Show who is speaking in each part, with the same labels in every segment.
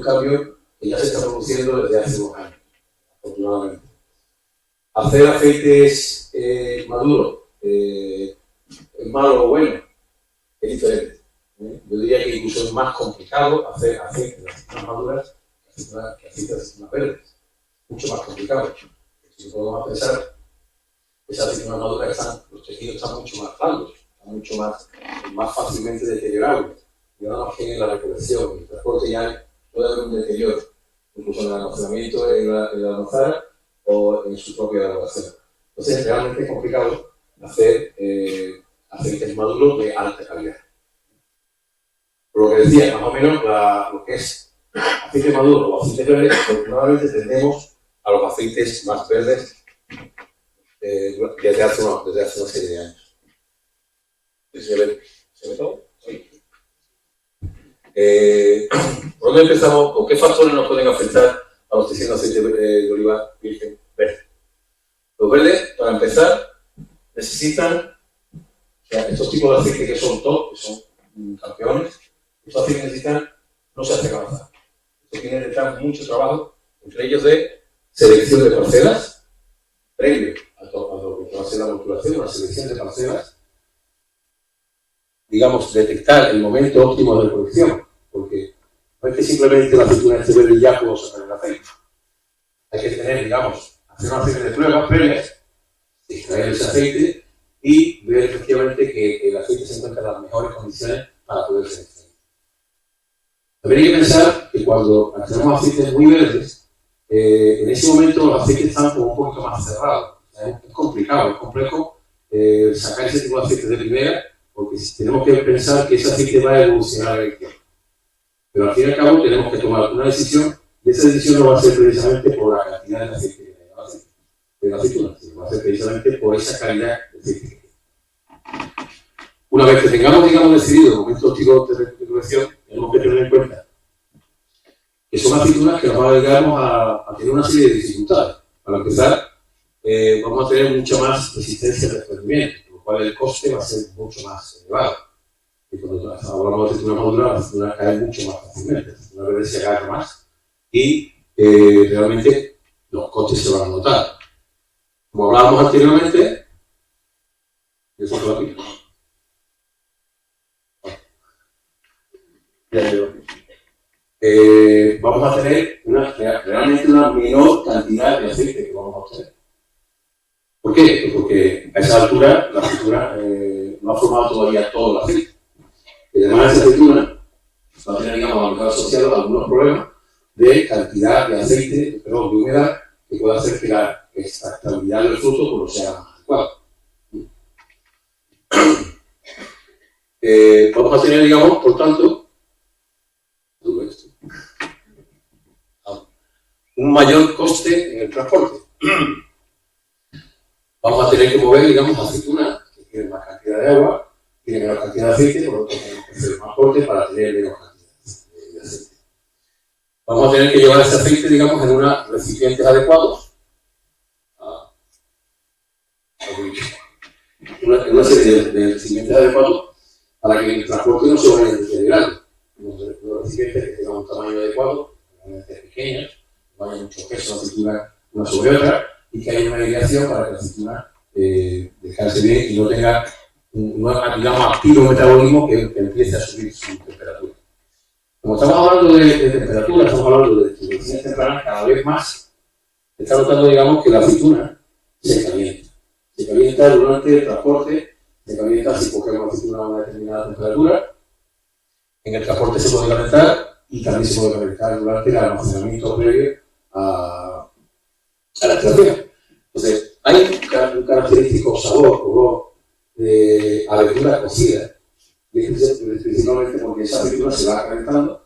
Speaker 1: cambio que ya se está produciendo desde hace unos años, afortunadamente. Hacer aceites maduros, ¿es malo o bueno? Es diferente. Yo diría que incluso es más complicado hacer aceites de aceitunas maduras que aceites de aceitunas verdes. Mucho más complicado. Si podemos pensar, esas aceitunas maduras los tejidos están mucho más blandos, están mucho más fácilmente deteriorables. Y ahora más que en la recolección, en el transporte ya puede haber un deterioro, incluso en el almacenamiento en la almazara o en su propia elaboración. Entonces, realmente es complicado hacer aceites maduros de alta calidad. Por lo que decía, más o menos, lo que es aceite maduro o aceite verde, normalmente tendemos a los aceites más verdes desde hace una serie de años. ¿Se ve todo? ¿Sí? ¿Por dónde empezamos? ¿O qué factores nos pueden afectar a los tejidos de aceite de oliva virgen verde? Los verdes, para empezar, necesitan, estos tipos de aceite que son top, que son campeones, estos aceites necesitan, no se hace avanzar. Esto tiene detrás mucho trabajo, entre ellos de selección de parcelas, previo a lo que va a ser la maturación, una selección de parcelas, digamos, detectar el momento óptimo de recolección, porque no es que simplemente la aceituna esté verde y ya puedo sacar el aceite. Hay que tener, digamos, hacer una serie de pruebas previas, extraer ese aceite y ver efectivamente que el aceite se encuentra en las mejores condiciones para poder ser extraído. También hay que pensar que cuando tenemos aceites muy verdes, en ese momento los aceites están como un poquito más cerrados. Es complicado, es complejo sacar ese tipo de aceite de primera, porque tenemos que pensar que ese aceite va a evolucionar en el tiempo. Pero al fin y al cabo tenemos que tomar una decisión, y esa decisión no va a ser precisamente por la cantidad de aceite que tenemos de la aceituna, sino va a ser precisamente por esa calidad de aceite que tenemos. Una vez que tengamos, digamos, decidido el momento óptimo de recolección, tenemos que tener en cuenta que son aceitunas que nos van a llegar a tener una serie de dificultades. Para empezar, vamos a tener mucha más resistencia al desprendimiento, por lo cual el coste va a ser mucho más elevado. Y cuando hablamos de aceituna madura, la aceituna cae mucho más fácilmente, la aceituna verde se agarra más y realmente los costes se van a notar. Como hablábamos anteriormente, eso es rápido. Vamos a tener realmente una menor cantidad de aceite que vamos a obtener. ¿Por qué? Pues porque a esa altura la aceituna no ha formado todavía todo el aceite. Y además esa aceituna va a tener, digamos, a lo mejor asociado algunos problemas de cantidad de aceite, de humedad, que puede hacer que la extractabilidad del fruto pues, no sea más adecuada. Vamos a tener, digamos, por tanto, un mayor coste en el transporte. Vamos a tener que mover, digamos, aceitunas que tienen más cantidad de agua, tienen menos cantidad de aceite, por lo tanto tenemos que hacer el transporte para tener menos cantidad de aceite. Vamos a tener que llevar ese aceite, digamos, en unos recipientes adecuados, en una serie de recipientes adecuados para que el transporte no se vaya deteriorando. Unos recipientes que tengan un tamaño adecuado, pequeños, no haya mucho peso de aceituna una sobre otra y que haya una aireación para que la aceituna descanse bien y no tenga digamos, activo metabolismo que empiece a subir su temperatura. Como estamos hablando de temperatura, estamos hablando de distribuciones tempranas, cada vez más se está notando, digamos, que la aceituna se calienta. Se calienta durante el transporte, se calienta si cogemos la aceituna a una determinada temperatura. En el transporte se puede calentar y también se puede calentar durante el almacenamiento previo a la extracción. Entonces, hay un característico sabor, color de abertura cocida, y es principalmente porque esa abertura se va calentando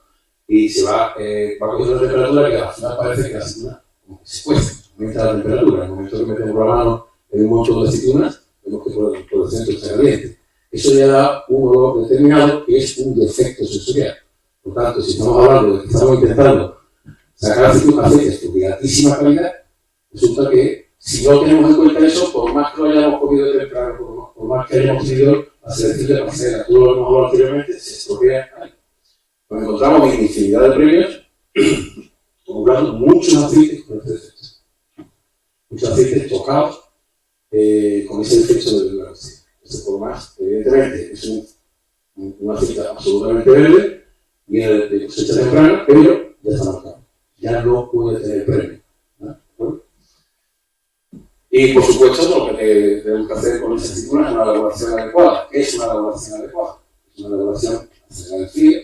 Speaker 1: y se va cogiendo la temperatura que al final parece que la aceituna como que se cuece, aumenta la temperatura. En el momento que metemos la mano en un montón de aceitunas, vemos que por el centro está caliente. Eso ya da un olor determinado que es un defecto sensorial. Por tanto, si estamos hablando de que estamos intentando sacar aceites de altísima calidad, resulta que si no tenemos en cuenta eso, por más que lo hayamos comido de temprano, por más que hayamos tenido la selección de parcelas, todo lo que hemos hablado anteriormente, se estropea ahí. Nos encontramos en infinidad de premios elaborando muchos aceites con este efecto. Muchos aceites tocados con ese efecto de la cocina. Este por más, evidentemente, es un aceite absolutamente verde, viene de cosecha temprana, pero ya está marcado. Ya no puede tener premio. ¿No? Y por supuesto, lo que tenemos que hacer con esa aceituna es una elaboración adecuada. ¿Qué es una elaboración adecuada? Es una elaboración hacia el frío,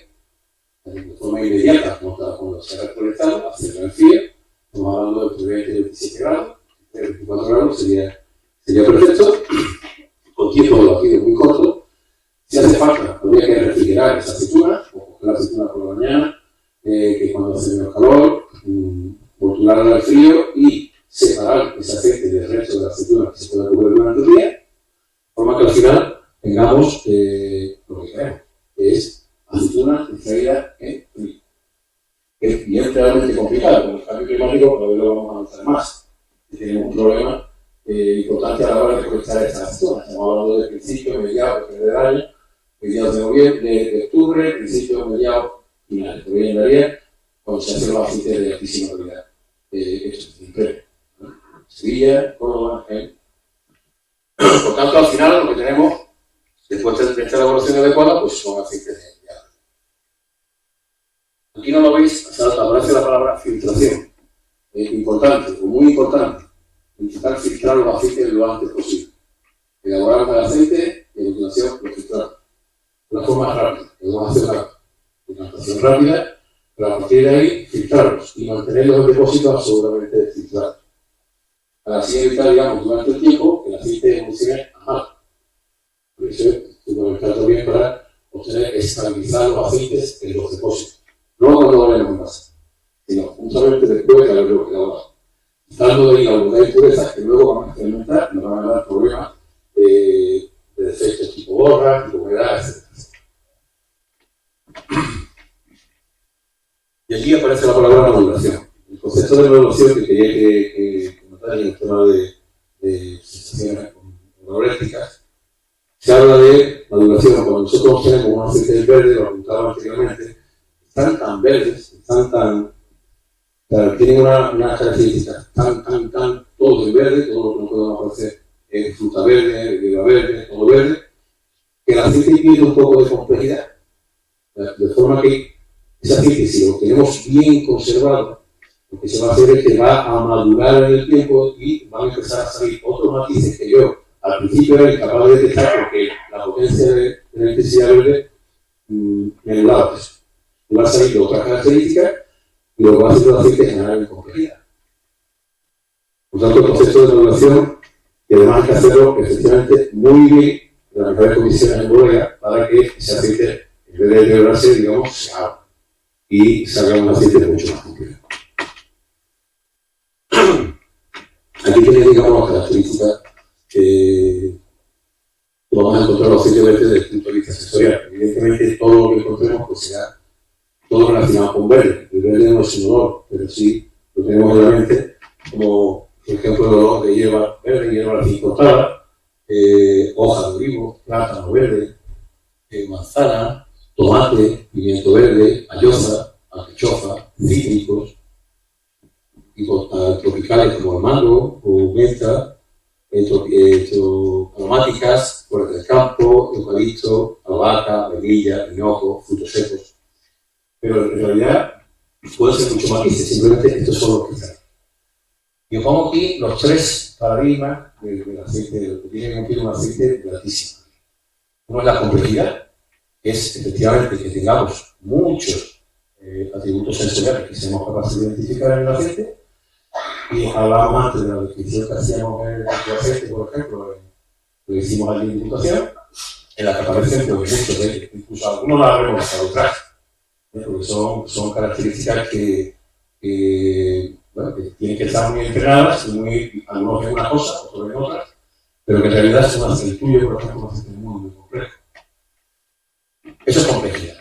Speaker 1: de forma inmediata, cuando se ha recolectado, hacia el frío. Estamos hablando de 20 y 27 grados, 24 grados sería perfecto, con tiempo de batido muy corto. Si hace falta, habría que refrigerar esa aceituna, o coger la aceituna por la mañana, que cuando hace menos calor, volturarla al frío y separar ese aceite del resto de la aceituna que se pueda cubrir durante el día, de forma que al final tengamos lo que queremos, que es aceituna extraída en frío. Es bien realmente complicado, con el cambio climático todavía lo vamos a avanzar más. Tenemos un problema importante a la hora de recolectar estas aceitunas. Estamos hablando de principios, mediados, del año, mediados de noviembre, de octubre, principios, mediados, finales. Pero hoy en día, cuando se hacen los aceites de altísima calidad, esto siempre, ¿no? Sevilla, Córdoba, Por tanto, al final lo que tenemos, después de esta elaboración adecuada, pues son aceites de agua. Aquí no lo veis, aparece la palabra filtración. Importante, o muy importante, intentar filtrar los aceites lo antes posible. Elaboramos el aceite y a continuación lo filtramos. De la forma rápida, vamos a hacer una filtración rápida, pero a partir de ahí filtrarlos y mantenerlos en depósito absolutamente filtrados. Para así evitar, digamos, durante el tiempo que el aceite evolucione a mal. Por eso es fundamental también para obtener, estabilizar los aceites en los depósitos. No cuando vayan en casa, sino justamente después de haberlo elaborado. Quitando de ahí algunas impurezas que luego van a experimentar y nos van a dar problemas de defectos tipo borra, tipo humedad, etc. Y aquí aparece la palabra maduración. El concepto de maduración que quería que notar en el tema de sensaciones organolépticas, se habla de maduración. Cuando nosotros tenemos un aceite verde, lo apuntaba anteriormente, están tan verdes, tienen unas características tan, todo es verde, todo lo que podemos aparecer fruta verde, hierba verde, todo verde, que el aceite pierde un poco de complejidad. De forma que ese aceite, si lo tenemos bien conservado, lo que se va a hacer es que va a madurar en el tiempo y van a empezar a salir otros matices que yo al principio era incapaz de detectar porque la potencia de la intensidad verde me anulaba eso. Y va a salir otras características y lo que va a hacer el aceite es generar complejidad. Por tanto, el concepto de maduración, y además hay que hacerlo efectivamente muy bien en las mejores condiciones en bodega para que ese aceite, en vez de deteriorarse, digamos, se abra y salga un aceite mucho más complejo. Aquí tenéis, digamos, las características que vamos a encontrar los aceites verdes desde el punto de vista sensorial. Evidentemente, todo lo que encontremos pues será todo relacionado con verde. El verde no es un olor, pero sí lo tenemos en la mente, como por ejemplo el olor de hierba verde, hierba recién cortada, hoja de olivo, plátano verde, manzana, tomate, pimiento verde, ayoza, alcachofa, cítricos, tropicales como el mango o menta, aromáticas, flores del campo, eucalipto, albahaca, vainilla, hinojo, frutos secos. Pero en realidad puede ser mucho más difícil, simplemente estos son los que están. Y os pongo aquí los tres paradigmas del aceite, de lo que tiene que cumplir un aceite de altísima. Uno es la complejidad, que es efectivamente que tengamos muchos atributos sensoriales que seamos capaces de identificar en el aceite. Y hablábamos antes de la descripción que hacíamos en el aceite, por ejemplo, lo hicimos allí en diputación, en la que aparecen pues, muchos de ellos, incluso algunos la habremos dejado atrás, porque son características que tienen que estar muy entrenadas, y algunos ven una cosa, otros ven otra, pero que en realidad son el tuyo, por ejemplo, un aceite muy complejo. Eso es complejidad.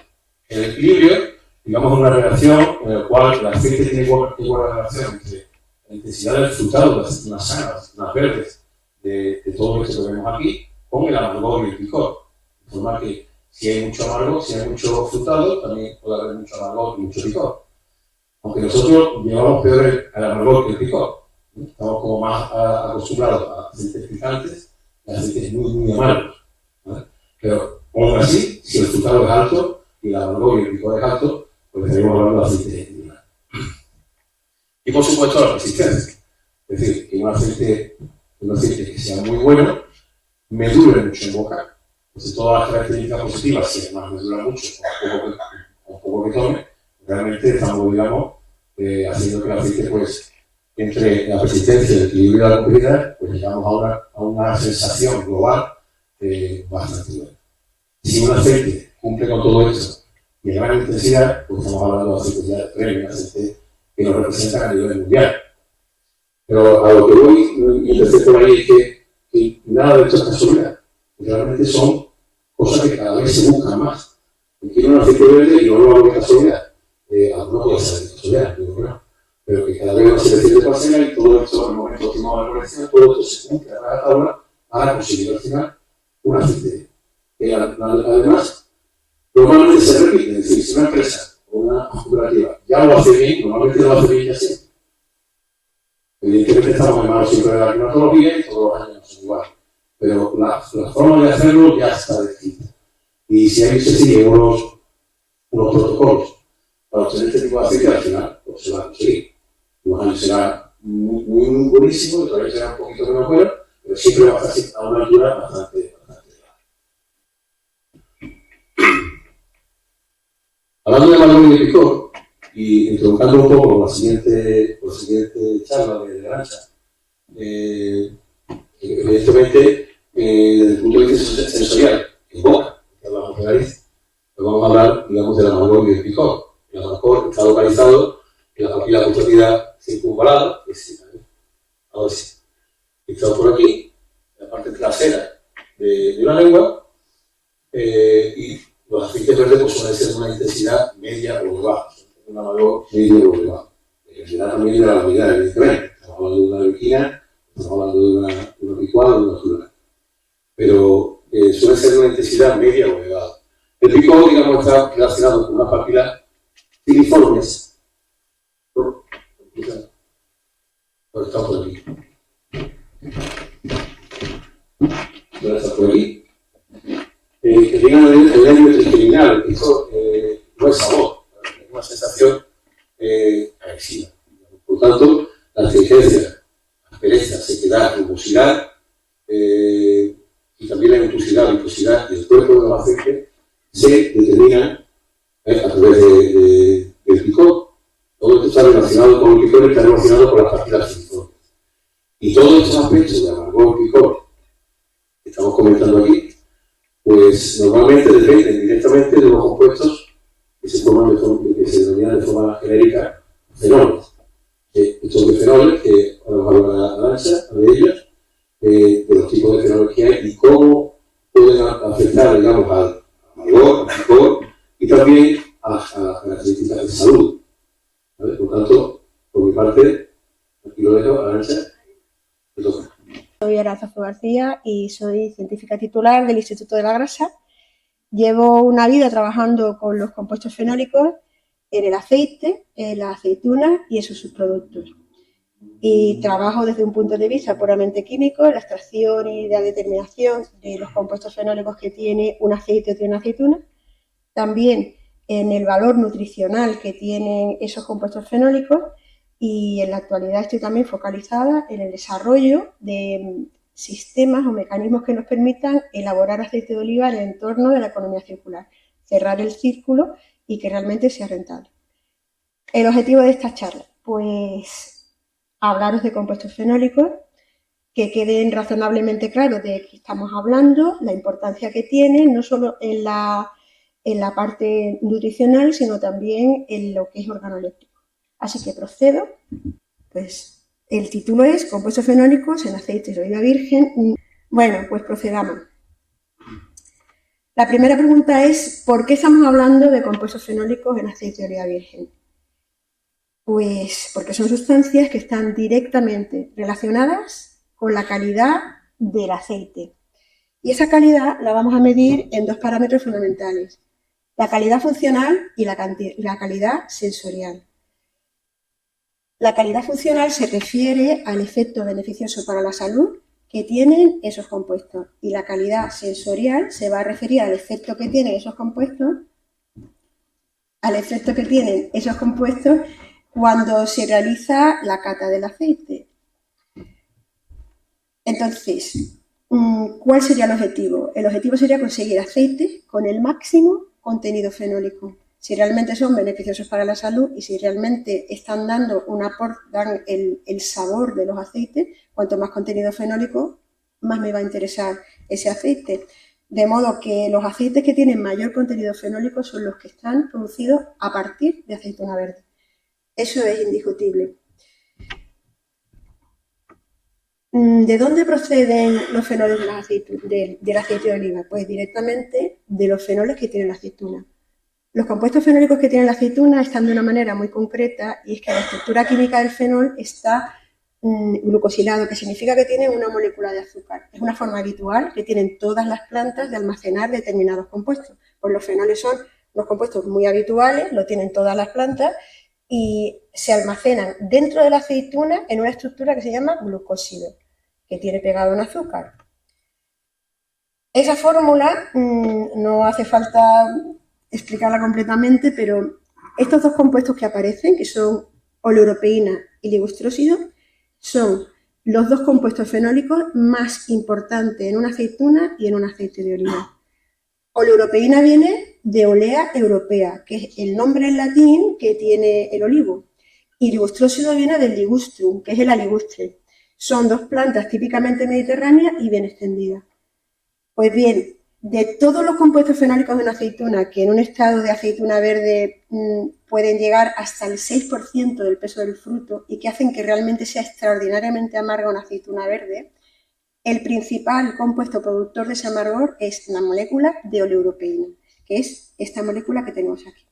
Speaker 1: El equilibrio, digamos, es una relación en la cual el aceite tiene igual relación entre la intensidad del frutado, las sanas, las verdes, de todo esto que vemos aquí, con el amargor y el picor. De forma que si hay mucho amargor, si hay mucho frutado, también puede haber mucho amargor y mucho picor. Aunque nosotros llevamos peor al amargor que el picor. Estamos como más acostumbrados a aceites picantes y a aceites muy, muy amargos, ¿vale? Pero, aún así, si el frutado es alto y el amargor y el picor es alto, pues estaremos hablando de aceite mineral. Y por supuesto la resistencia. Es decir, que un aceite que sea muy bueno, me dure mucho en boca. Entonces todas las características positivas, si además me dura mucho, con poco que tome, realmente estamos, digamos, haciendo que el aceite, pues, entre la persistencia y el equilibrio de la comida, pues llegamos a una sensación global bastante buena. Si un aceite cumple con todo esto y a gran intensidad, pues estamos hablando de aceites ya premium, aceites que nos representan a nivel mundial. Pero a lo que voy y empecé por ahí es que nada de esto es casualidad. Realmente son cosas que cada vez se buscan más. Quiero un aceite verde y no lo hago de casualidad. Algunos puede ser de casualidad, digo que no. Pero que cada vez una selección de parcela y todo esto, en el momento óptimo de la colección, todo esto se cumple a la tabla para conseguir al final un aceite. Además, normalmente se repite, es decir, si una empresa o una cooperativa ya lo hace bien, normalmente lo hace bien ya siempre. Evidentemente estamos en manos siempre de la climatología y todos los años no son iguales. Pero la forma de hacerlo ya está descrita. Y si ahí se siguen unos protocolos para obtener este tipo de aceite, al final pues se va a conseguir. Unos años será muy buenísimo, y todavía será un poquito menos bueno, pero siempre va a estar a una altura bastante elevada. Hablando de valor y de picor, y introduciendo un poco la siguiente charla de Arantxa, evidentemente, desde el punto de vista sensorial, en boca, que hablamos de nariz, pues vamos a hablar, digamos, del amargor y del picor. El amargor está localizado en la papila gustativa circunvalada, que es, a ver si está por aquí, en la parte trasera de la lengua, y los aceites verdes pues, suelen ser de una intensidad media o baja, un amargor medio o bajo. Dependerá también de la laminidad, evidentemente. Estamos hablando de una bequina, estamos hablando de una picuada o de una azulana. Pero suele ser de una intensidad media o elevada. El picor, digamos, está relacionado con unas papilas filiformes. Por está por aquí. Está por aquí. Que tengan el nervio trigeminal. Esto no es sabor, es una sensación agresiva. Por tanto, la astringencia, aspereza, sequedad, rugosidad y también la untuosidad, viscosidad y el cuerpo de los aceites se determinan a través del picor. Todo esto está relacionado con el picor y está relacionado con las papilas filiformes. Y todos estos aspectos de amargor y picor que estamos comentando aquí, pues normalmente dependen directamente de los compuestos que se forman que se denominan de forma genérica fenoles. Estos bifenoles, que ahora vamos a hablar a Arantxa, de ellos, de los tipos de fenoles que hay y cómo pueden afectar, digamos, al amargor, al picor y también a las características de salud. ¿Vale? Por tanto, por mi parte, aquí lo dejo, Arantxa, te toca.
Speaker 2: Soy Arantxa García y soy científica titular del Instituto de la Grasa. Llevo una vida trabajando con los compuestos fenólicos en el aceite, en la aceituna y en sus subproductos. Y trabajo desde un punto de vista puramente químico, en la extracción y la determinación de los compuestos fenólicos que tiene un aceite o tiene una aceituna. También en el valor nutricional que tienen esos compuestos fenólicos. Y en la actualidad estoy también focalizada en el desarrollo de sistemas o mecanismos que nos permitan elaborar aceite de oliva en el entorno de la economía circular, cerrar el círculo y que realmente sea rentable. El objetivo de esta charla, pues hablaros de compuestos fenólicos, que queden razonablemente claros de qué estamos hablando, la importancia que tienen, no solo en la parte nutricional, sino también en lo que es organoléptico. Así que procedo, pues el título es Compuestos fenólicos en aceites de oliva virgen. Bueno, pues procedamos. La primera pregunta es, ¿por qué estamos hablando de compuestos fenólicos en aceite de oliva virgen? Pues porque son sustancias que están directamente relacionadas con la calidad del aceite. Y esa calidad la vamos a medir en dos parámetros fundamentales, la calidad funcional y la calidad sensorial. La calidad funcional se refiere al efecto beneficioso para la salud que tienen esos compuestos, y la calidad sensorial se va a referir al efecto que tienen esos compuestos, cuando se realiza la cata del aceite. Entonces, ¿cuál sería el objetivo? El objetivo sería conseguir aceites con el máximo contenido fenólico. Si realmente son beneficiosos para la salud y si realmente están dando dan el sabor de los aceites, cuanto más contenido fenólico, más me va a interesar ese aceite. De modo que los aceites que tienen mayor contenido fenólico son los que están producidos a partir de aceituna verde. Eso es indiscutible. ¿De dónde proceden los fenoles del aceite de oliva? Pues directamente de los fenoles que tiene la aceituna. Los compuestos fenólicos que tiene la aceituna están de una manera muy concreta, y es que la estructura química del fenol está glucosilado, que significa que tiene una molécula de azúcar. Es una forma habitual que tienen todas las plantas de almacenar determinados compuestos. Pues los fenoles son unos compuestos muy habituales, lo tienen todas las plantas, y se almacenan dentro de la aceituna en una estructura que se llama glucósido, que tiene pegado un azúcar. Esa fórmula no hace falta explicarla completamente, pero estos dos compuestos que aparecen, que son oleuropeína y ligustrósido, son los dos compuestos fenólicos más importantes en una aceituna y en un aceite de oliva. Oleuropeína viene de Olea europea, que es el nombre en latín que tiene el olivo, y ligustrósido viene del ligustrum, que es el aligustre. Son dos plantas típicamente mediterráneas y bien extendidas. Pues bien, de todos los compuestos fenólicos de una aceituna, que en un estado de aceituna verde pueden llegar hasta el 6% del peso del fruto y que hacen que realmente sea extraordinariamente amarga una aceituna verde, el principal compuesto productor de ese amargor es la molécula de oleuropeína, que es esta molécula que tenemos aquí.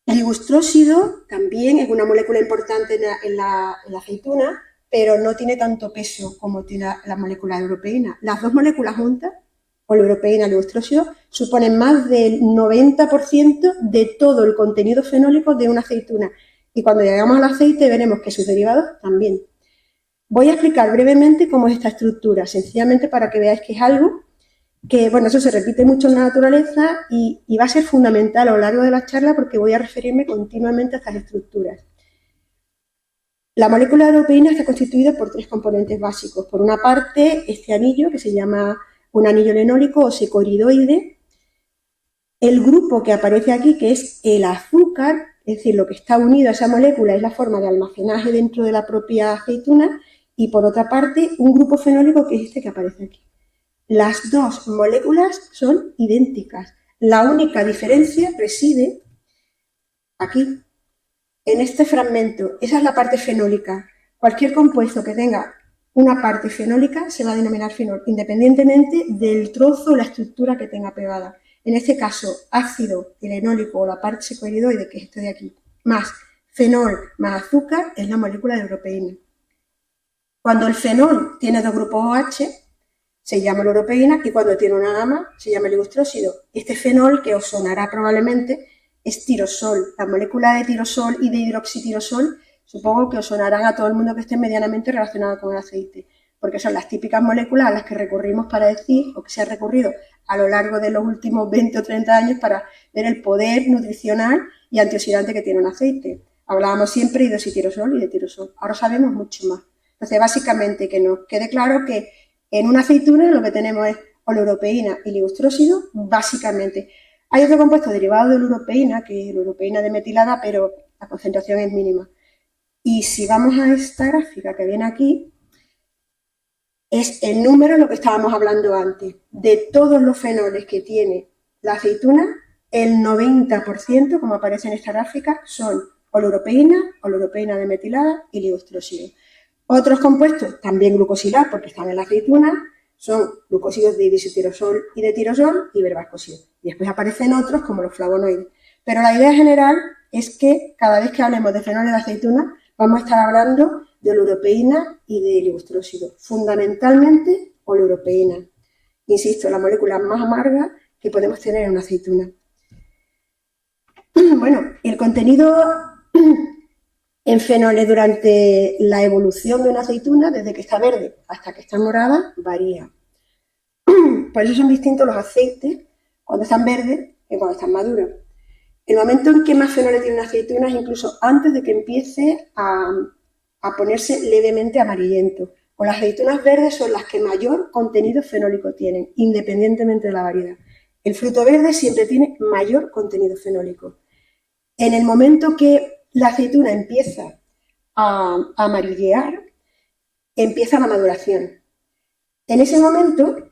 Speaker 2: El ligustrósido también es una molécula importante en la aceituna, pero no tiene tanto peso como tiene la molécula de oleuropeína. Las dos moléculas juntas, oleuropeína y ligustrósido, suponen más del 90% de todo el contenido fenólico de una aceituna. Y cuando llegamos al aceite veremos que sus derivados también. Voy a explicar brevemente cómo es esta estructura, sencillamente para que veáis que es algo que, bueno, eso se repite mucho en la naturaleza y va a ser fundamental a lo largo de la charla porque voy a referirme continuamente a estas estructuras. La molécula de oleuropeína está constituida por tres componentes básicos. Por una parte, este anillo, que se llama un anillo lenólico o secoridoide. El grupo que aparece aquí, que es el azúcar, es decir, lo que está unido a esa molécula es la forma de almacenaje dentro de la propia aceituna. Y por otra parte, un grupo fenólico que es este que aparece aquí. Las dos moléculas son idénticas. La única diferencia reside aquí, en este fragmento. Esa es la parte fenólica. Cualquier compuesto que tenga una parte fenólica se va a denominar fenol, independientemente del trozo o la estructura que tenga pegada. En este caso, ácido elenólico o la parte secoridoide, que es este de aquí, más fenol más azúcar, es la molécula de oleuropeína. Cuando el fenol tiene dos grupos OH, se llama oleuropeína, y cuando tiene una gama, se llama ligustrósido. Este fenol, que os sonará probablemente, es tirosol. La molécula de tirosol y de hidroxitirosol supongo que os sonarán a todo el mundo que esté medianamente relacionado con el aceite, porque son las típicas moléculas a las que recurrimos para decir, o que se ha recurrido a lo largo de los últimos 20 o 30 años para ver el poder nutricional y antioxidante que tiene un aceite. Hablábamos siempre de hidroxitirosol y de tirosol. Ahora sabemos mucho más. Entonces, básicamente, que nos quede claro que en una aceituna lo que tenemos es oleuropeína y ligustrósido, básicamente. Hay otro compuesto derivado de oleuropeína, que es oleuropeína demetilada, pero la concentración es mínima. Y si vamos a esta gráfica que viene aquí, es el número de lo que estábamos hablando antes. De todos los fenoles que tiene la aceituna, el 90%, como aparece en esta gráfica, son oleuropeína demetilada y ligustrósido. Otros compuestos, también glucosilados, porque están en la aceituna, son glucósidos de diisotirosol y de tirosol y verbascosilo. Y después aparecen otros como los flavonoides. Pero la idea general es que cada vez que hablemos de fenoles de aceituna vamos a estar hablando de oleuropeína y de ligustrósido. Fundamentalmente oleuropeína. Insisto, la molécula más amarga que podemos tener en una aceituna. Bueno, el contenido En fenoles, durante la evolución de una aceituna, desde que está verde hasta que está morada, varía. Por eso son distintos los aceites cuando están verdes que cuando están maduros. El momento en que más fenoles tiene una aceituna es incluso antes de que empiece a ponerse levemente amarillento. Con las aceitunas verdes son las que mayor contenido fenólico tienen, independientemente de la variedad. El fruto verde siempre tiene mayor contenido fenólico. En el momento que la aceituna empieza a amarillear, empieza la maduración. En ese momento,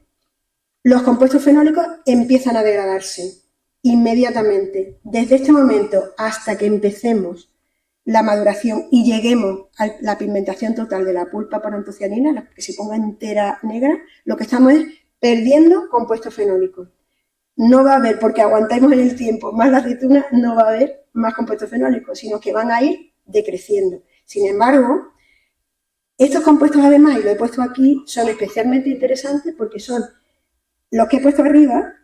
Speaker 2: los compuestos fenólicos empiezan a degradarse inmediatamente. Desde este momento hasta que empecemos la maduración y lleguemos a la pigmentación total de la pulpa por antocianina, la que se ponga entera negra, lo que estamos es perdiendo compuestos fenólicos. No va a haber, porque aguantamos en el tiempo más la aceituna, no va a haber más compuestos fenólicos, sino que van a ir decreciendo. Sin embargo, estos compuestos además, y lo he puesto aquí, son especialmente interesantes porque son los que he puesto arriba,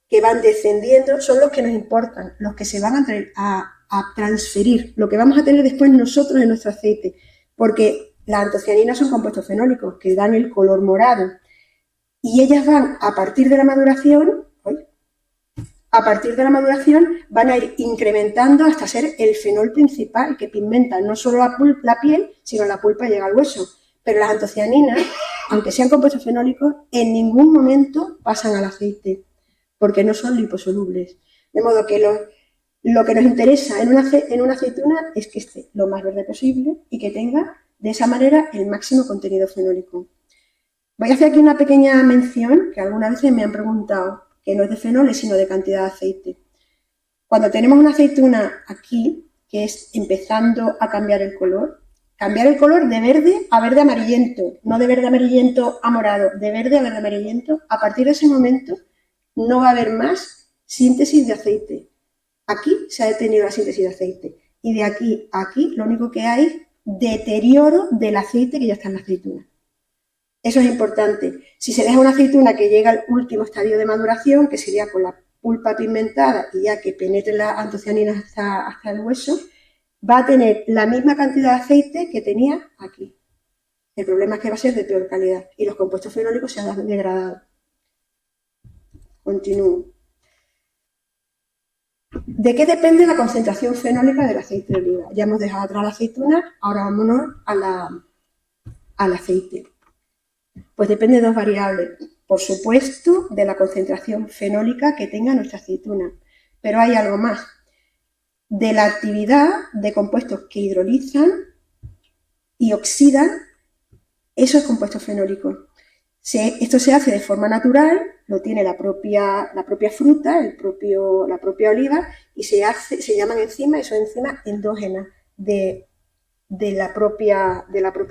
Speaker 2: que van descendiendo, son los que nos importan, los que se van a transferir, lo que vamos a tener después nosotros en nuestro aceite, porque las antocianinas son compuestos fenólicos que dan el color morado y ellas van a partir de la maduración, van a ir incrementando hasta ser el fenol principal que pigmenta no solo la piel, sino la pulpa llega al hueso. Pero las antocianinas, aunque sean compuestos fenólicos, en ningún momento pasan al aceite, porque no son liposolubles. De modo que lo que nos interesa en una aceituna es que esté lo más verde posible y que tenga, de esa manera, el máximo contenido fenólico. Voy a hacer aquí una pequeña mención, que algunas veces me han preguntado, que no es de fenoles, sino de cantidad de aceite. Cuando tenemos una aceituna aquí, que es empezando a cambiar el color de verde a verde amarillento, no de verde amarillento a morado, de verde a verde amarillento, a partir de ese momento no va a haber más síntesis de aceite. Aquí se ha detenido la síntesis de aceite y de aquí a aquí lo único que hay es deterioro del aceite que ya está en la aceituna. Eso es importante. Si se deja una aceituna que llega al último estadio de maduración, que sería con la pulpa pigmentada y ya que penetre las antocianinas hasta el hueso, va a tener la misma cantidad de aceite que tenía aquí. El problema es que va a ser de peor calidad y los compuestos fenólicos se han degradado. Continúo. ¿De qué depende la concentración fenólica del aceite de oliva? Ya hemos dejado atrás la aceituna, ahora vámonos al aceite. Pues depende de dos variables. Por supuesto, de la concentración fenólica que tenga nuestra aceituna. Pero hay algo más. De la actividad de compuestos que hidrolizan y oxidan esos compuestos fenólicos. Esto se hace de forma natural, lo tiene la propia fruta, la propia oliva, y se llaman enzimas, y son enzimas endógenas de la propia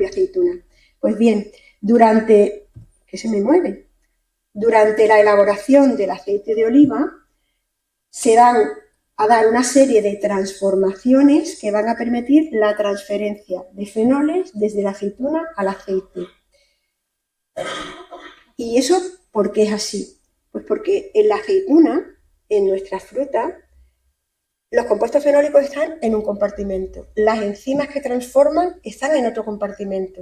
Speaker 2: aceituna. Pues bien, durante la elaboración del aceite de oliva se van a dar una serie de transformaciones que van a permitir la transferencia de fenoles desde la aceituna al aceite. ¿Y eso por qué es así? Pues porque en la aceituna, en nuestra fruta, los compuestos fenólicos están en un compartimento, las enzimas que transforman están en otro compartimento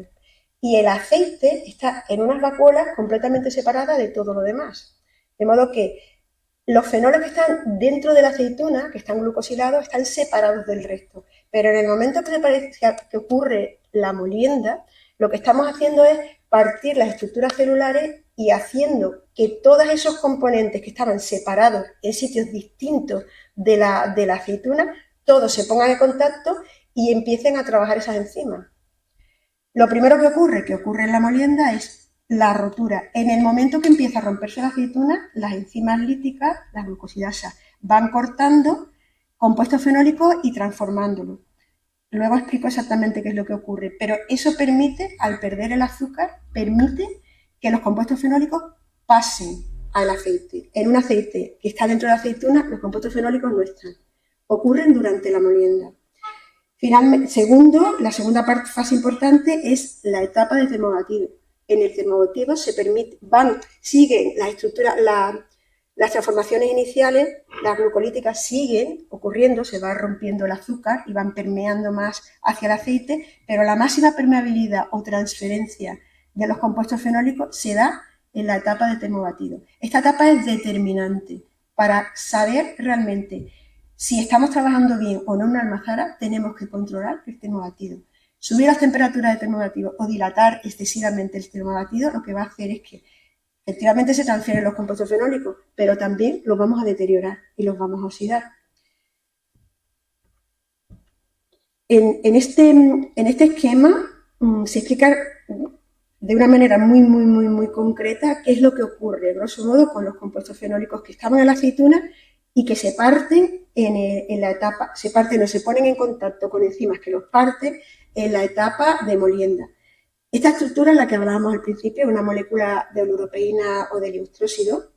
Speaker 2: y el aceite está en unas vacuolas completamente separadas de todo lo demás. De modo que los fenoles que están dentro de la aceituna, que están glucosilados, están separados del resto. Pero en el momento que ocurre la molienda, lo que estamos haciendo es partir las estructuras celulares y haciendo que todos esos componentes que estaban separados en sitios distintos de la aceituna, todos se pongan en contacto y empiecen a trabajar esas enzimas. Lo primero que ocurre en la molienda es la rotura. En el momento que empieza a romperse la aceituna, las enzimas líticas, las glucosidasas, van cortando compuestos fenólicos y transformándolos. Luego explico exactamente qué es lo que ocurre, pero eso permite, al perder el azúcar, permite que los compuestos fenólicos pasen al aceite. En un aceite que está dentro de la aceituna, los compuestos fenólicos no están. Ocurren durante la molienda. Finalmente, la segunda fase importante es la etapa de termobatido. En el termobatido siguen la Las transformaciones iniciales, las glucolíticas, siguen ocurriendo, se va rompiendo el azúcar y van permeando más hacia el aceite, pero la máxima permeabilidad o transferencia de los compuestos fenólicos se da en la etapa de termobatido. Esta etapa es determinante para saber realmente si estamos trabajando bien o no en una almazara. Tenemos que controlar el termobatido. Subir las temperaturas de termobatido o dilatar excesivamente el termobatido lo que va a hacer es que efectivamente se transfieren los compuestos fenólicos, pero también los vamos a deteriorar y los vamos a oxidar. En este esquema se explica de una manera muy concreta qué es lo que ocurre, grosso modo, con los compuestos fenólicos que estaban en la aceituna y que se parten en la etapa, se ponen en contacto con enzimas que los parten en la etapa de molienda. Esta estructura, en la que hablábamos al principio, una molécula de oleuropeína o de liustrósido,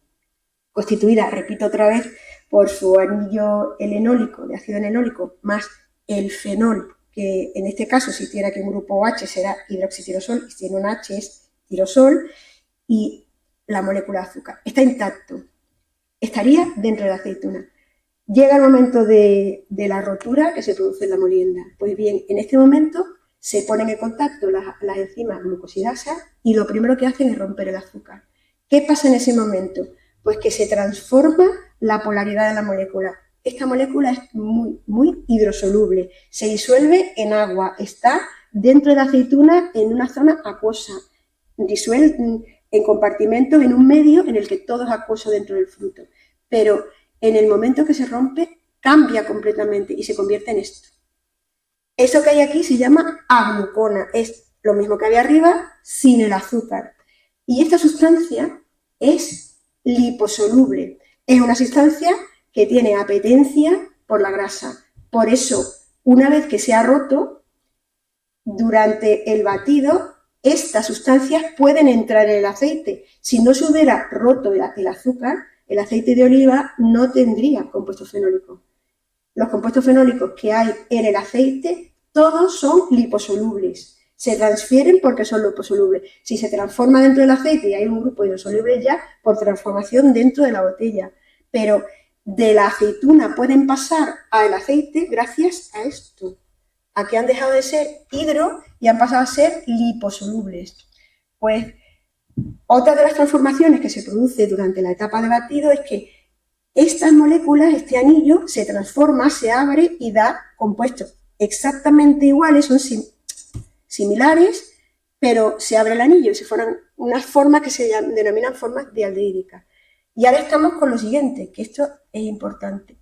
Speaker 2: constituida, repito otra vez, por su anillo elenólico, de ácido enolíco, más el fenol, que en este caso, si tiene aquí un grupo OH, será hidroxitirosol, y si tiene un H es tirosol, y la molécula de azúcar. Está intacto, estaría dentro de la aceituna. Llega el momento de la rotura que se produce en la molienda. Pues bien, en este momento se ponen en contacto las enzimas glucosidasas y lo primero que hacen es romper el azúcar. ¿Qué pasa en ese momento? Pues que se transforma la polaridad de la molécula. Esta molécula es muy hidrosoluble, se disuelve en agua, está dentro de la aceituna en una zona acuosa, disuelve en compartimentos, en un medio en el que todo es acuoso dentro del fruto. Pero en el momento que se rompe, cambia completamente y se convierte en esto. Eso que hay aquí se llama aglucona, es lo mismo que había arriba sin el azúcar. Y esta sustancia es liposoluble, es una sustancia que tiene apetencia por la grasa. Por eso, una vez que se ha roto, durante el batido, estas sustancias pueden entrar en el aceite. Si no se hubiera roto el azúcar, el aceite de oliva no tendría compuestos fenólicos. Los compuestos fenólicos que hay en el aceite, todos son liposolubles. Se transfieren porque son liposolubles. Si se transforma dentro del aceite y hay un grupo hidrosoluble ya, por transformación dentro de la botella. Pero de la aceituna pueden pasar al aceite gracias a esto. Aquí han dejado de ser hidro y han pasado a ser liposolubles. Pues otra de las transformaciones que se produce durante la etapa de batido es que estas moléculas, este anillo, se transforma, se abre y da compuestos exactamente iguales, son similares, pero se abre el anillo y se forman unas formas que se denominan formas dialdehídicas. Y ahora estamos con lo siguiente, que esto es importante.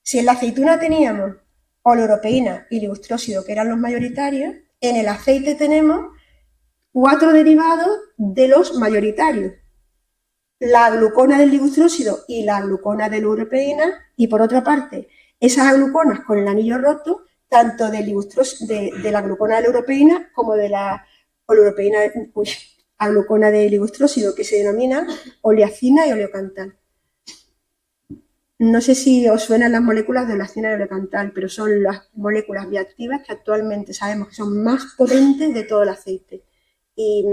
Speaker 2: Si en la aceituna teníamos oleuropeína y liustrósido, que eran los mayoritarios, en el aceite tenemos 4 derivados de los mayoritarios. La glucona del liustrósido y la glucona de la oleuropeína, y por otra parte, esas gluconas con el anillo roto, tanto de la glucona de la oleuropeína como de la glucona de liustrósido, que se denomina oleacina y oleocantal. No sé si os suenan las moléculas de oleacina y oleocantal, pero son las moléculas bioactivas que actualmente sabemos que son más potentes de todo el aceite. Y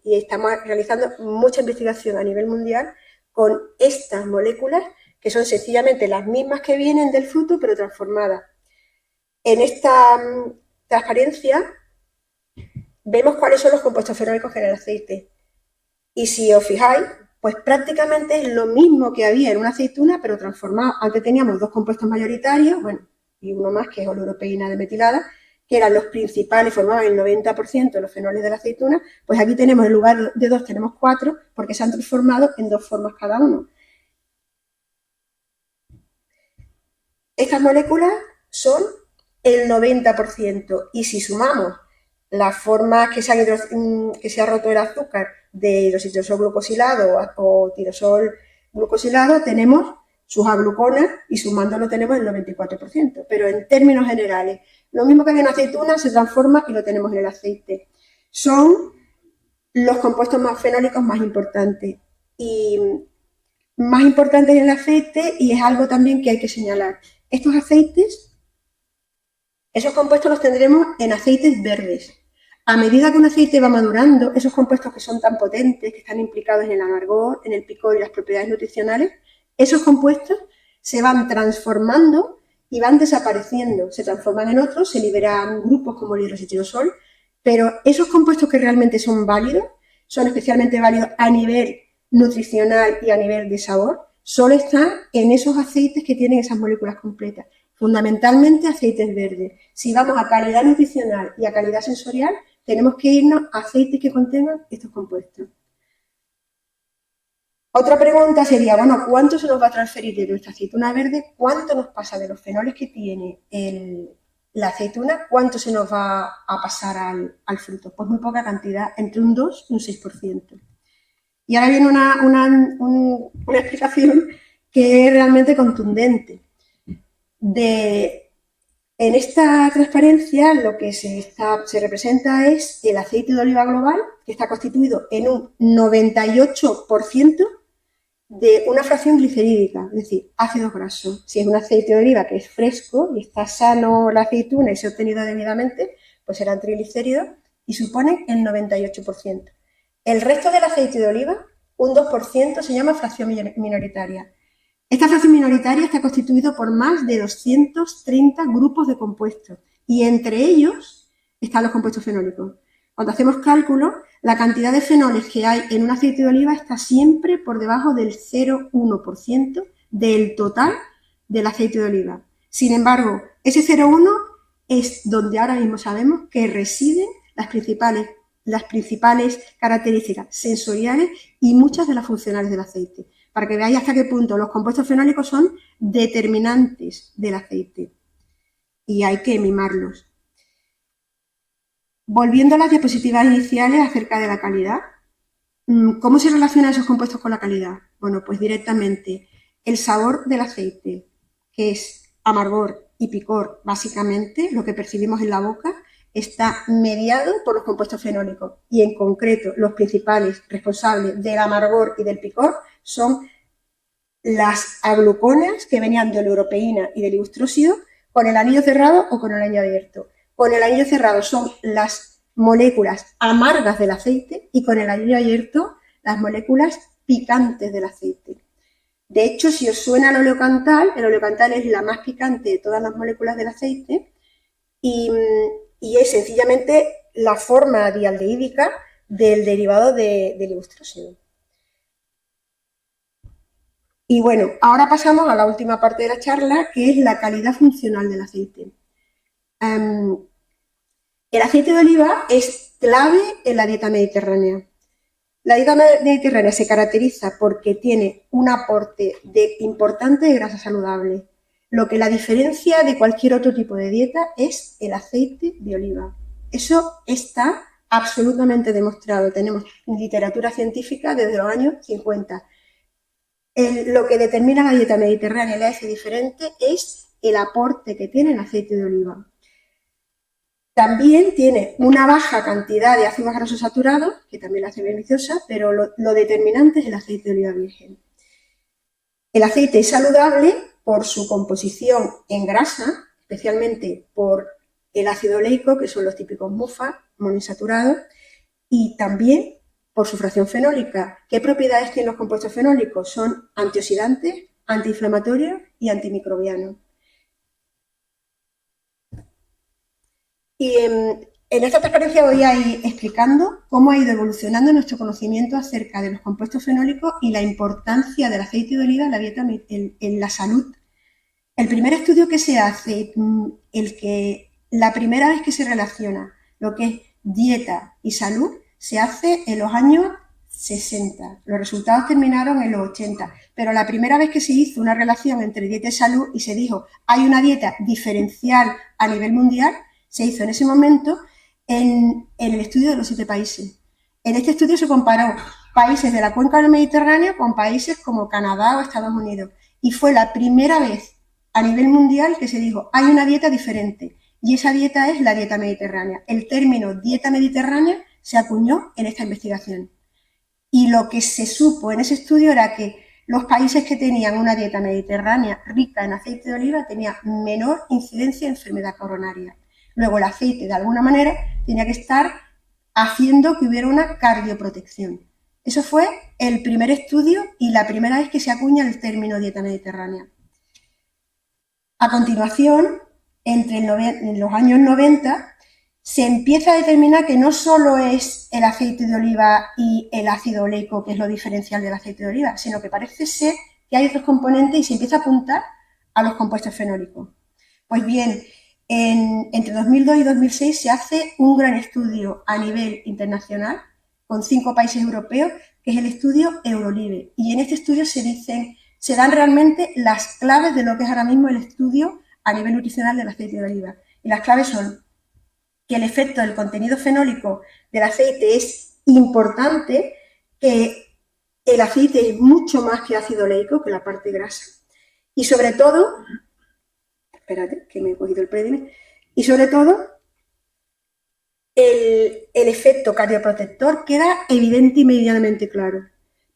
Speaker 2: estamos realizando mucha investigación a nivel mundial con estas moléculas, que son sencillamente las mismas que vienen del fruto, pero transformadas. En esta transparencia vemos cuáles son los compuestos fenólicos que hay en el aceite. Y si os fijáis, pues prácticamente es lo mismo que había en una aceituna, pero transformado. Antes teníamos 2 compuestos mayoritarios, bueno, y uno más que es oleuropeína demetilada, que eran los principales, formaban el 90% de los fenoles de la aceituna. Pues aquí tenemos, en lugar de 2, tenemos 4, porque se han transformado en 2 formas cada uno. Estas moléculas son el 90%, y si sumamos las formas que se ha roto el azúcar de hidroxitirosol glucosilado o tirosol glucosilado, tenemos sus agluconas y sumándolo tenemos el 94%. Pero en términos generales, lo mismo que en aceituna se transforma y lo tenemos en el aceite. Son los compuestos más fenólicos más importantes y más importantes en el aceite, y es algo también que hay que señalar. Estos aceites, esos compuestos los tendremos en aceites verdes. A medida que un aceite va madurando, esos compuestos que son tan potentes, que están implicados en el amargor, en el picor y las propiedades nutricionales, Esos compuestos se van transformando y van desapareciendo, se transforman en otros, se liberan grupos como el hidroxitirosol, pero esos compuestos que realmente son válidos, son especialmente válidos a nivel nutricional y a nivel de sabor, solo están en esos aceites que tienen esas moléculas completas, fundamentalmente aceites verdes. Si vamos a calidad nutricional y a calidad sensorial, tenemos que irnos a aceites que contengan estos compuestos. Otra pregunta sería, bueno, ¿cuánto se nos va a transferir de nuestra aceituna verde? ¿Cuánto nos pasa de los fenoles que tiene la aceituna? ¿Cuánto se nos va a pasar al fruto? Pues muy poca cantidad, entre un 2 y un 6%. Y ahora viene una explicación que es realmente contundente. En esta transparencia lo que se representa es el aceite de oliva global, que está constituido en un 98% de una fracción glicerídica, es decir, ácidos grasos. Si es un aceite de oliva que es fresco y está sano la aceituna y se ha obtenido debidamente, pues serán triglicéridos y suponen el 98%. El resto del aceite de oliva, un 2%, se llama fracción minoritaria. Esta fracción minoritaria está constituida por más de 230 grupos de compuestos y entre ellos están los compuestos fenólicos. Cuando hacemos cálculos, la cantidad de fenoles que hay en un aceite de oliva está siempre por debajo del 0,1% del total del aceite de oliva. Sin embargo, ese 0,1 es donde ahora mismo sabemos que residen las principales características sensoriales y muchas de las funcionales del aceite, para que veáis hasta qué punto los compuestos fenólicos son determinantes del aceite y hay que mimarlos. Volviendo a las diapositivas iniciales acerca de la calidad, ¿cómo se relacionan esos compuestos con la calidad? Bueno, pues directamente el sabor del aceite, que es amargor y picor, básicamente, lo que percibimos en la boca, está mediado por los compuestos fenólicos y en concreto los principales responsables del amargor y del picor son las agluconas que venían de la europeína y del ibustrósido con el anillo cerrado o con el anillo abierto. Con el anillo cerrado son las moléculas amargas del aceite y con el anillo abierto las moléculas picantes del aceite. De hecho, si os suena el oleocantal es la más picante de todas las moléculas del aceite y es sencillamente la forma dialdehídica del derivado del ibustrósido. Y bueno, ahora pasamos a la última parte de la charla, que es la calidad funcional del aceite. El aceite de oliva es clave en la dieta mediterránea. La dieta mediterránea se caracteriza porque tiene un aporte importante de grasa saludable. Lo que la diferencia de cualquier otro tipo de dieta es el aceite de oliva. Eso está absolutamente demostrado. Tenemos literatura científica desde los años 50. Lo que determina la dieta mediterránea y la hace diferente es el aporte que tiene el aceite de oliva. También tiene una baja cantidad de ácidos grasos saturados, que también la hace beneficiosa, pero lo determinante es el aceite de oliva virgen. El aceite es saludable por su composición en grasa, especialmente por el ácido oleico, que son los típicos MUFA, monoinsaturados, y también por su fracción fenólica. ¿Qué propiedades tienen los compuestos fenólicos? Son antioxidantes, antiinflamatorios y antimicrobianos. Y en esta transparencia voy a ir explicando cómo ha ido evolucionando nuestro conocimiento acerca de los compuestos fenólicos y la importancia del aceite de oliva en la dieta, en la salud. El primer estudio que se hace, la primera vez que se relaciona lo que es dieta y salud, se hace en los años 60. Los resultados terminaron en los 80, pero la primera vez que se hizo una relación entre dieta y salud y se dijo hay una dieta diferencial a nivel mundial, se hizo en ese momento en el estudio de los 7 países. En este estudio se comparó países de la cuenca del Mediterráneo con países como Canadá o Estados Unidos y fue la primera vez a nivel mundial que se dijo hay una dieta diferente y esa dieta es la dieta mediterránea. El término dieta mediterránea se acuñó en esta investigación y lo que se supo en ese estudio era que los países que tenían una dieta mediterránea rica en aceite de oliva tenían menor incidencia de enfermedad coronaria. Luego el aceite, de alguna manera, tenía que estar haciendo que hubiera una cardioprotección. Eso fue el primer estudio y la primera vez que se acuña el término dieta mediterránea. A continuación, en los años 90, se empieza a determinar que no solo es el aceite de oliva y el ácido oleico que es lo diferencial del aceite de oliva, sino que parece ser que hay otros componentes y se empieza a apuntar a los compuestos fenólicos. Pues bien, entre 2002 y 2006 se hace un gran estudio a nivel internacional con 5 países europeos, que es el estudio Eurolive. Y en este estudio se dan realmente las claves de lo que es ahora mismo el estudio a nivel nutricional del aceite de oliva. Y las claves son que el efecto del contenido fenólico del aceite es importante, que el aceite es mucho más que ácido oleico, que la parte grasa. Y sobre todo, espérate, que me he cogido el prédime, y sobre todo, el efecto cardioprotector queda evidente y meridianamente claro.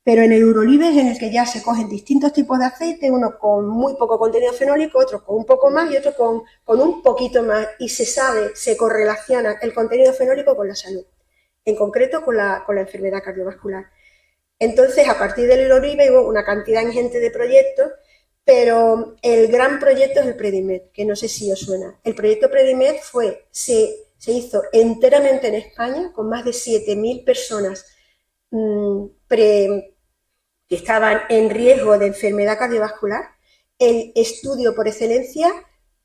Speaker 2: Pero en el Eurolive es en el que ya se cogen distintos tipos de aceite, uno con muy poco contenido fenólico, otro con un poco más y otro con un poquito más. Y se sabe, se correlaciona el contenido fenólico con la salud, en concreto con la enfermedad cardiovascular. Entonces, a partir del Eurolive hubo una cantidad ingente de proyectos, pero el gran proyecto es el Predimed, que no sé si os suena. El proyecto Predimed se hizo enteramente en España, con más de 7.000 personas que estaban en riesgo de enfermedad cardiovascular, el estudio por excelencia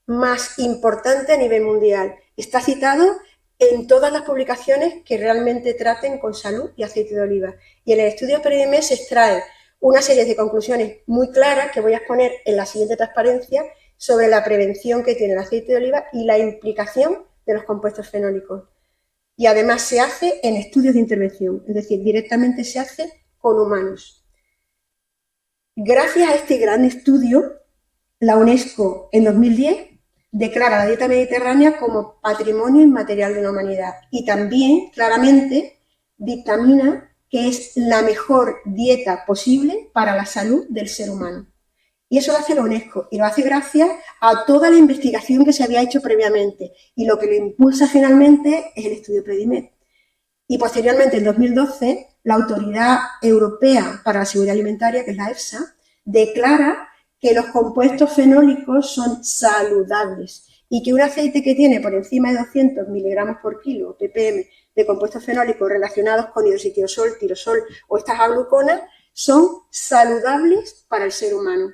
Speaker 2: más importante a nivel mundial. Está citado en todas las publicaciones que realmente traten con salud y aceite de oliva. Y en el estudio Predimed se extrae una serie de conclusiones muy claras que voy a exponer en la siguiente transparencia sobre la prevención que tiene el aceite de oliva y la implicación de los compuestos fenólicos. Y además se hace en estudios de intervención, es decir, directamente se hace con humanos. Gracias a este gran estudio, la UNESCO en 2010 declara la dieta mediterránea como patrimonio inmaterial de la humanidad y también claramente dictamina que es la mejor dieta posible para la salud del ser humano. Y eso lo hace la UNESCO y lo hace gracias a toda la investigación que se había hecho previamente y lo que lo impulsa finalmente es el estudio Predimed. Y posteriormente, en 2012, la Autoridad Europea para la Seguridad Alimentaria, que es la EFSA, declara que los compuestos fenólicos son saludables y que un aceite que tiene por encima de 200 miligramos por kilo, ppm, de compuestos fenólicos relacionados con hidroxitirosol, tirosol o estas agluconas son saludables para el ser humano.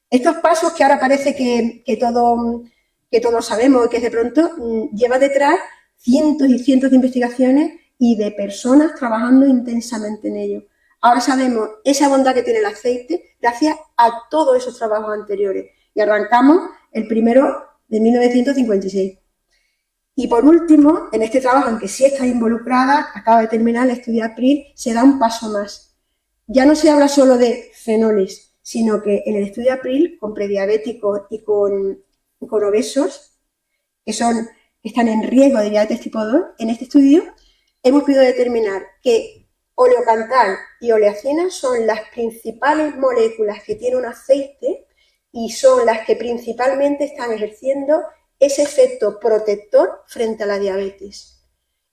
Speaker 2: Estos pasos que ahora parece que todos sabemos y que de pronto lleva detrás cientos y cientos de investigaciones y de personas trabajando intensamente en ello. Ahora sabemos esa bondad que tiene el aceite gracias a todos esos trabajos anteriores. Y arrancamos el primero de 1956. Y por último, en este trabajo en que sí está involucrada, acaba de terminar el estudio April, se da un paso más. Ya no se habla solo de fenoles, sino que en el estudio April, con prediabéticos y con obesos, que están en riesgo de diabetes tipo 2, en este estudio hemos podido determinar que oleocantal y oleacina son las principales moléculas que tiene un aceite y son las que principalmente están ejerciendo ese efecto protector frente a la diabetes.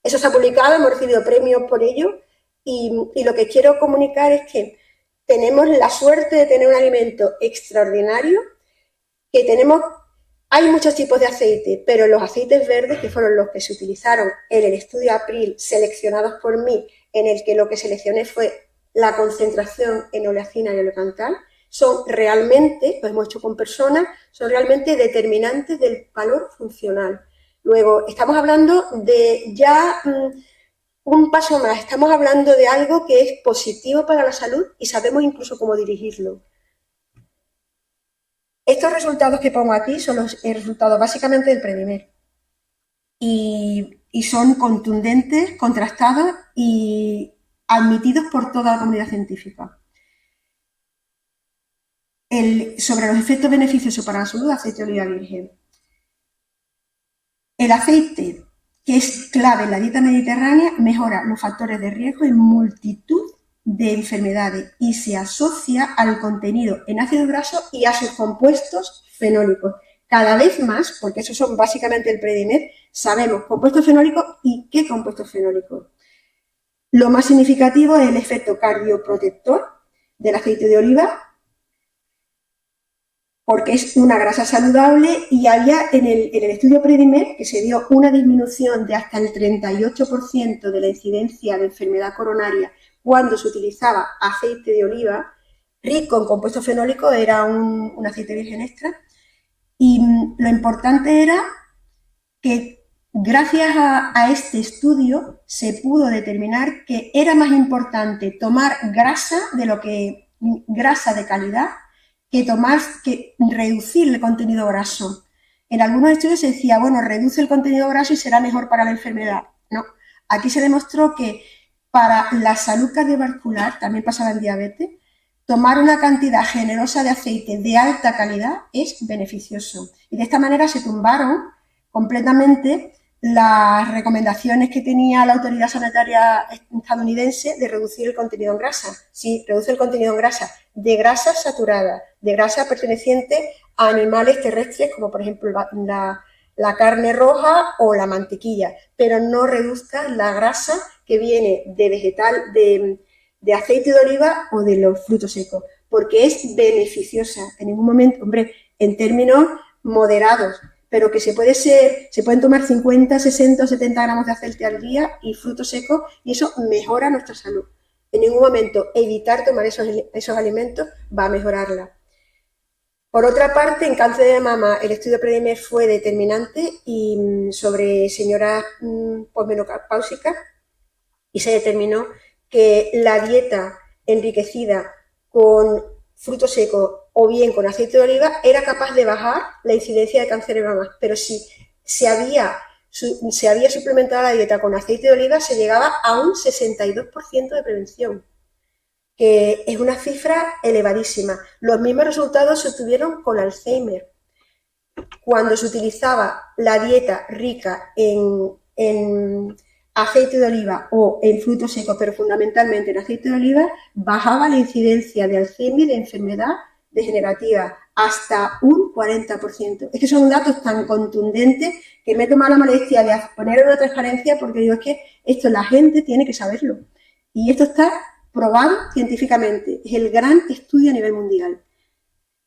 Speaker 2: Eso se ha publicado, hemos recibido premios por ello y lo que quiero comunicar es que tenemos la suerte de tener un alimento extraordinario, hay muchos tipos de aceite, pero los aceites verdes, que fueron los que se utilizaron en el estudio April, seleccionados por mí, en el que lo que seleccioné fue la concentración en oleacina y oleocantal, son realmente, lo hemos hecho con personas, son realmente determinantes del valor funcional. Luego, estamos hablando de ya un paso más, estamos hablando de algo que es positivo para la salud y sabemos incluso cómo dirigirlo. Estos resultados que pongo aquí son los resultados básicamente del Predimed y son contundentes, contrastados y admitidos por toda la comunidad científica. Sobre los efectos beneficiosos para la salud, aceite de oliva virgen. El aceite, que es clave en la dieta mediterránea, mejora los factores de riesgo en multitud de enfermedades y se asocia al contenido en ácidos grasos y a sus compuestos fenólicos. Cada vez más, porque esos son básicamente el Predimed, sabemos compuestos fenólicos y qué compuestos fenólicos. Lo más significativo es el efecto cardioprotector del aceite de oliva, porque es una grasa saludable y había en el estudio Predimer que se dio una disminución de hasta el 38% de la incidencia de enfermedad coronaria cuando se utilizaba aceite de oliva rico en compuestos fenólicos, era un aceite virgen extra, y lo importante era que gracias a este estudio se pudo determinar que era más importante tomar grasa de calidad que reducir el contenido graso. En algunos estudios se decía, bueno, reduce el contenido graso y será mejor para la enfermedad. No, aquí se demostró que para la salud cardiovascular, también pasaba en diabetes, tomar una cantidad generosa de aceite de alta calidad es beneficioso. Y de esta manera se tumbaron completamente las recomendaciones que tenía la autoridad sanitaria estadounidense de reducir el contenido en grasa. Sí, reduce el contenido en grasa, de grasa saturada, de grasa perteneciente a animales terrestres, como por ejemplo la carne roja o la mantequilla, pero no reduzca la grasa que viene de vegetal, de aceite de oliva o de los frutos secos, porque es beneficiosa en ningún momento, hombre, en términos moderados, pero que se pueden tomar 50, 60 o 70 gramos de aceite al día y frutos secos, y eso mejora nuestra salud. En ningún momento evitar tomar esos alimentos va a mejorarla. Por otra parte, en cáncer de mama, el estudio Predimer fue determinante y sobre señoras posmenopáusicas, y se determinó que la dieta enriquecida con frutos secos o bien con aceite de oliva era capaz de bajar la incidencia de cáncer de mama, pero si se había suplementado la dieta con aceite de oliva, se llegaba a un 62% de prevención, que es una cifra elevadísima. Los mismos resultados se obtuvieron con Alzheimer. Cuando se utilizaba la dieta rica en aceite de oliva o en frutos secos, pero fundamentalmente en aceite de oliva, bajaba la incidencia de Alzheimer y de enfermedad degenerativa hasta un 40%. Es que son datos tan contundentes que me he tomado la molestia de poner una transparencia porque digo, es que esto la gente tiene que saberlo. Y esto está probado científicamente. Es el gran estudio a nivel mundial.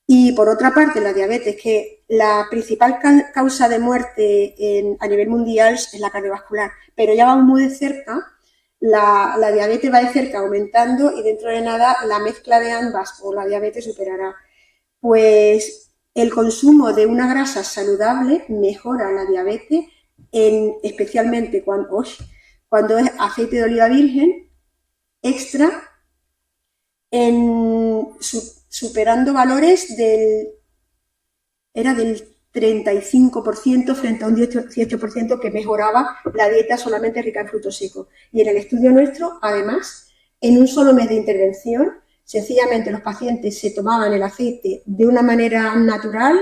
Speaker 2: Y por otra parte, la diabetes, que la principal causa de muerte a nivel mundial es la cardiovascular, pero ya vamos muy de cerca, la diabetes va de cerca aumentando y dentro de nada la mezcla de ambas o la diabetes superará. Pues el consumo de una grasa saludable mejora la diabetes, especialmente cuando es aceite de oliva virgen extra, superando valores del 35% frente a un 18% que mejoraba la dieta solamente rica en frutos secos. Y en el estudio nuestro, además, en un solo mes de intervención, sencillamente los pacientes se tomaban el aceite de una manera natural,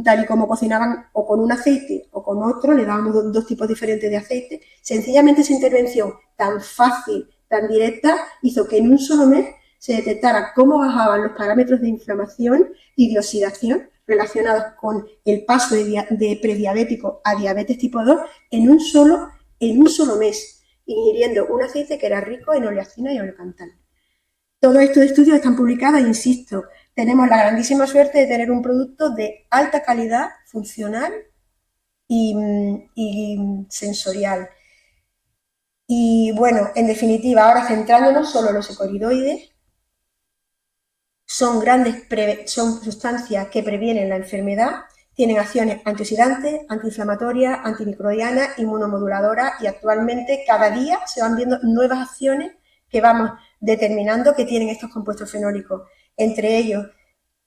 Speaker 2: tal y como cocinaban o con un aceite o con otro, le dábamos dos tipos diferentes de aceite. Sencillamente esa intervención tan fácil, tan directa, hizo que en un solo mes se detectara cómo bajaban los parámetros de inflamación y de oxidación relacionados con el paso de prediabético a diabetes tipo 2 en un solo mes, ingiriendo un aceite que era rico en oleacina y oleocantal. Todos estos estudios están publicados, insisto, tenemos la grandísima suerte de tener un producto de alta calidad, funcional y sensorial. Y bueno, en definitiva, ahora centrándonos solo en los ecoridoides, son sustancias que previenen la enfermedad, tienen acciones antioxidantes, antiinflamatorias, antimicrobianas, inmunomoduladoras, y actualmente cada día se van viendo nuevas acciones que vamos determinando que tienen estos compuestos fenólicos. Entre ellos,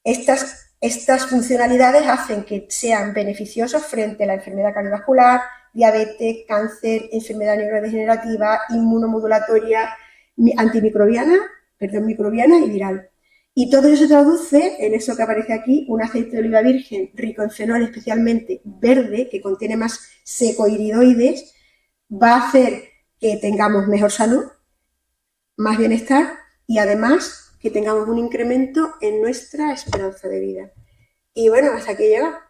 Speaker 2: estas funcionalidades hacen que sean beneficiosos frente a la enfermedad cardiovascular, diabetes, cáncer, enfermedad neurodegenerativa, inmunomodulatoria, microbiana y viral. Y todo eso se traduce en eso que aparece aquí, un aceite de oliva virgen rico en fenol, especialmente verde, que contiene más secoiridoides, va a hacer que tengamos mejor salud, más bienestar y además que tengamos un incremento en nuestra esperanza de vida. Y bueno, hasta aquí llega.